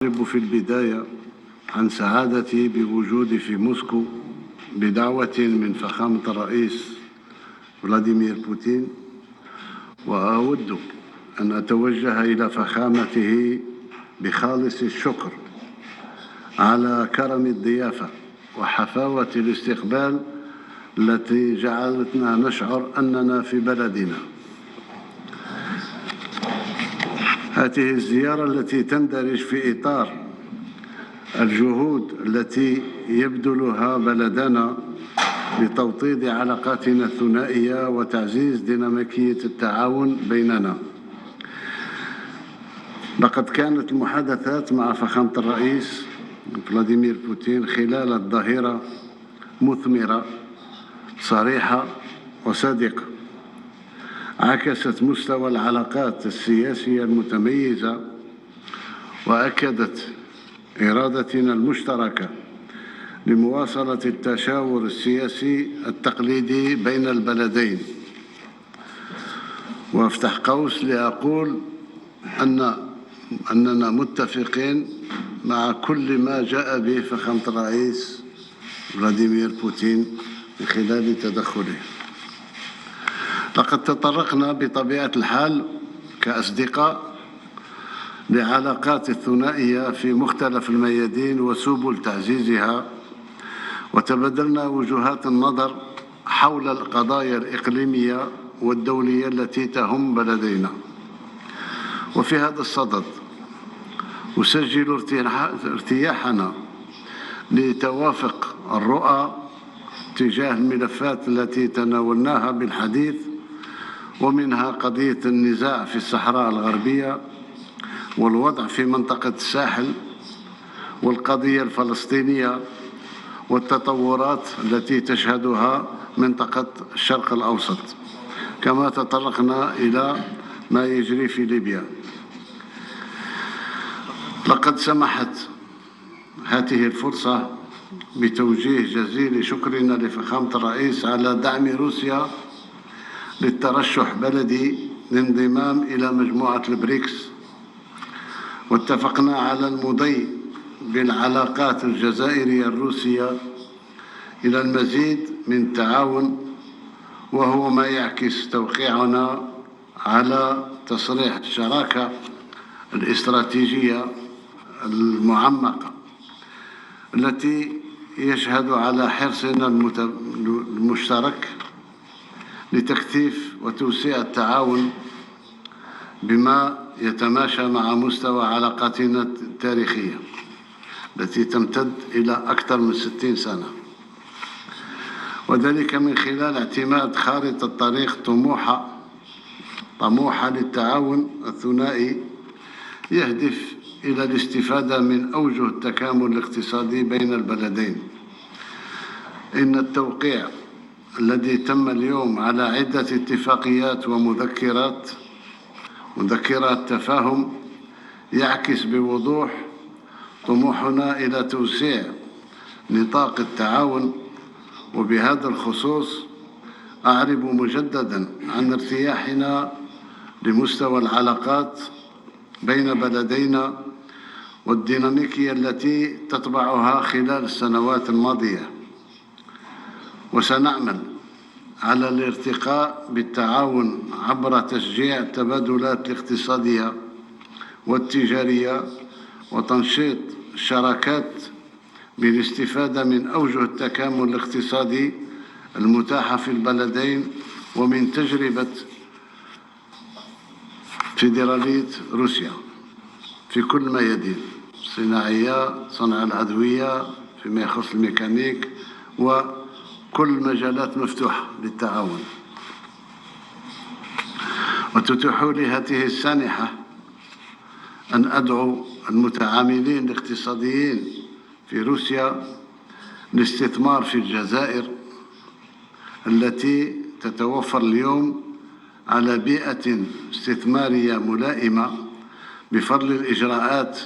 أعرب في البداية عن سعادتي بوجودي في موسكو بدعوة من فخامة الرئيس فلاديمير بوتين، وأود أن أتوجه إلى فخامته بخالص الشكر على كرم الضيافة وحفاوة الاستقبال التي جعلتنا نشعر أننا في بلدنا. هذه الزيارة التي تندرج في إطار الجهود التي يبذلها بلدنا لتوطيد علاقاتنا الثنائية وتعزيز ديناميكية التعاون بيننا. لقد كانت المحادثات مع فخامة الرئيس فلاديمير بوتين خلال الظهيرة مثمرة، صريحة وصادقة، عكست مستوى العلاقات السياسية المتميزة وأكدت إرادتنا المشتركة لمواصلة التشاور السياسي التقليدي بين البلدين. وأفتح قوس لأقول أننا متفقين مع كل ما جاء به فخامة الرئيس فلاديمير بوتين من خلال تدخله. لقد تطرقنا بطبيعة الحال كأصدقاء لعلاقات الثنائية في مختلف الميادين وسبل تعزيزها، وتبادلنا وجهات النظر حول القضايا الإقليمية والدولية التي تهم بلدينا. وفي هذا الصدد أسجل ارتياحنا لتوافق الرؤى تجاه الملفات التي تناولناها بالحديث، ومنها قضية النزاع في الصحراء الغربية والوضع في منطقة الساحل والقضية الفلسطينية والتطورات التي تشهدها منطقة الشرق الأوسط، كما تطرقنا إلى ما يجري في ليبيا. لقد سمحت هذه الفرصة بتوجيه جزيل شكرنا لفخامة الرئيس على دعم روسيا للترشح بلدي للانضمام إلى مجموعة البريكس، واتفقنا على المضي بالعلاقات الجزائرية الروسية إلى المزيد من التعاون، وهو ما يعكس توقيعنا على تصريح الشراكة الاستراتيجية المعمقة التي يشهد على حرصنا المشترك لتكثيف وتوسيع التعاون بما يتماشى مع مستوى علاقاتنا التاريخية التي تمتد إلى أكثر من 60 سنة، وذلك من خلال اعتماد خارطة طريق طموحة للتعاون الثنائي يهدف إلى الاستفادة من أوجه التكامل الاقتصادي بين البلدين. إن التوقيع الذي تم اليوم على عدة اتفاقيات ومذكرات تفاهم يعكس بوضوح طموحنا إلى توسيع نطاق التعاون. وبهذا الخصوص أعرب مجددا عن ارتياحنا لمستوى العلاقات بين بلدينا والديناميكية التي تتبعها خلال السنوات الماضية، وسنعمل على الارتقاء بالتعاون عبر تشجيع التبادلات الاقتصادية والتجارية وتنشيط الشراكات بالاستفادة من أوجه التكامل الاقتصادي المتاحة في البلدين ومن تجربة فيدرالية روسيا في كل ميادين الصناعية، صنع الأدوية، فيما يخص الميكانيك، وكل مجالات مفتوحة للتعاون. وتتيح لي هذه السانحة أن أدعو المتعاملين الاقتصاديين في روسيا للاستثمار في الجزائر التي تتوفر اليوم على بيئة استثمارية ملائمة بفضل الإجراءات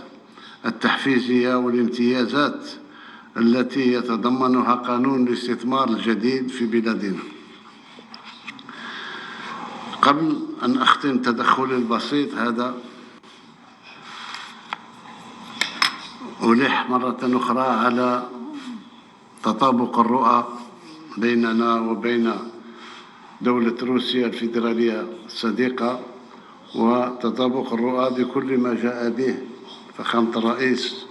التحفيزية والامتيازات التي يتضمنها قانون الاستثمار الجديد في بلادنا. قبل أن أختم تدخلي البسيط هذا، ألح مرة أخرى على تطابق الرؤى بيننا وبين دولة روسيا الفيدرالية الصديقة، وتطابق الرؤى بكل ما جاء به فخامة الرئيس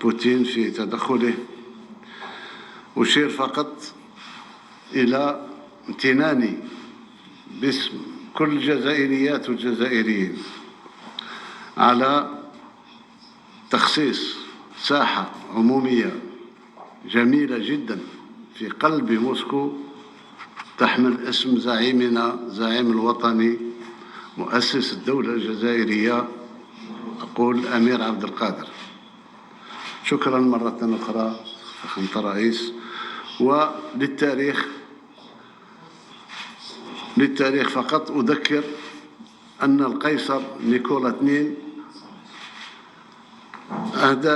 بوتين في تدخله. أشير فقط إلى امتناني باسم كل الجزائريات والجزائريين على تخصيص ساحة عمومية جميلة جدا في قلب موسكو تحمل اسم زعيمنا زعيم الوطني مؤسس الدولة الجزائرية، أقول الأمير عبد القادر. شكرا مرة أخرى فخامة الرئيس. للتاريخ فقط أذكر أن القيصر نيكولا II أهدى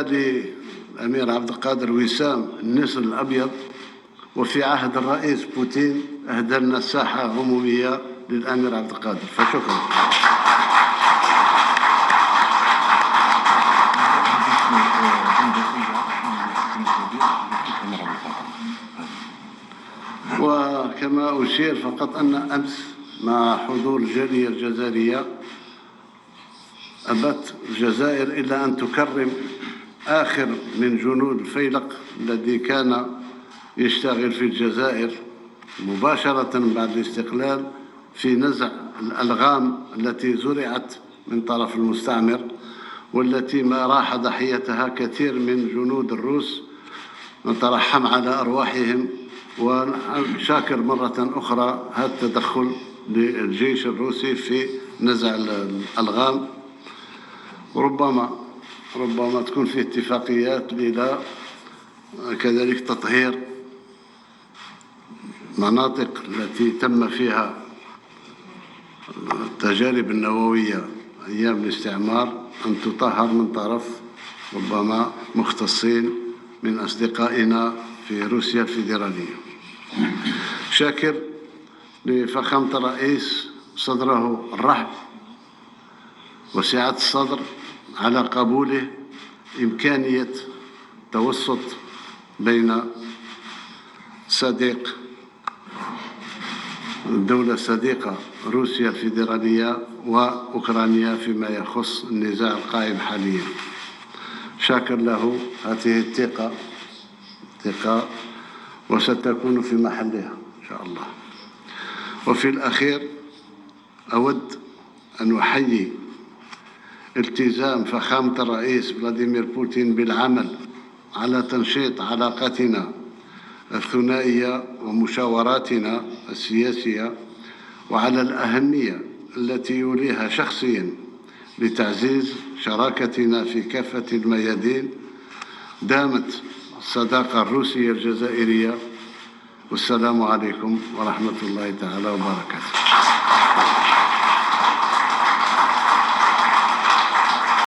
للأمير عبد القادر وسام النسر الأبيض، وفي عهد الرئيس بوتين أهدى لنا ساحة عمومية للأمير عبد القادر. فشكرا. وكما أشير فقط أن أمس مع حضور الجالية الجزائرية أبت الجزائر إلا أن تكرم آخر من جنود الفيلق الذي كان يشتغل في الجزائر مباشرة بعد الاستقلال في نزع الألغام التي زرعت من طرف المستعمر، والتي ما راح ضحيتها كثير من جنود الروس. نترحم على أرواحهم، وشاكر مرة أخرى هذا التدخل للجيش الروسي في نزع الألغام. ربما تكون في اتفاقيات إلى كذلك تطهير مناطق التي تم فيها التجارب النووية أيام الاستعمار، أن تطهر من طرف ربما مختصين من أصدقائنا في روسيا الفيدرالية. شاكر لفخامة الرئيس صدره الرحب وسعة الصدر على قبوله إمكانية توسط بين صديق الدولة الصديقة روسيا الفيدرالية وأوكرانيا فيما يخص النزاع القائم حاليا. شاكر له هذه الثقة وستكون في محلها إن شاء الله. وفي الأخير أود أن أحيي التزام فخامة الرئيس فلاديمير بوتين بالعمل على تنشيط علاقتنا الثنائية ومشاوراتنا السياسية، وعلى الأهمية التي يوليها شخصيا لتعزيز شراكتنا في كافة الميادين. دامت الصداقة الروسية الجزائرية، والسلام عليكم ورحمة الله تعالى وبركاته.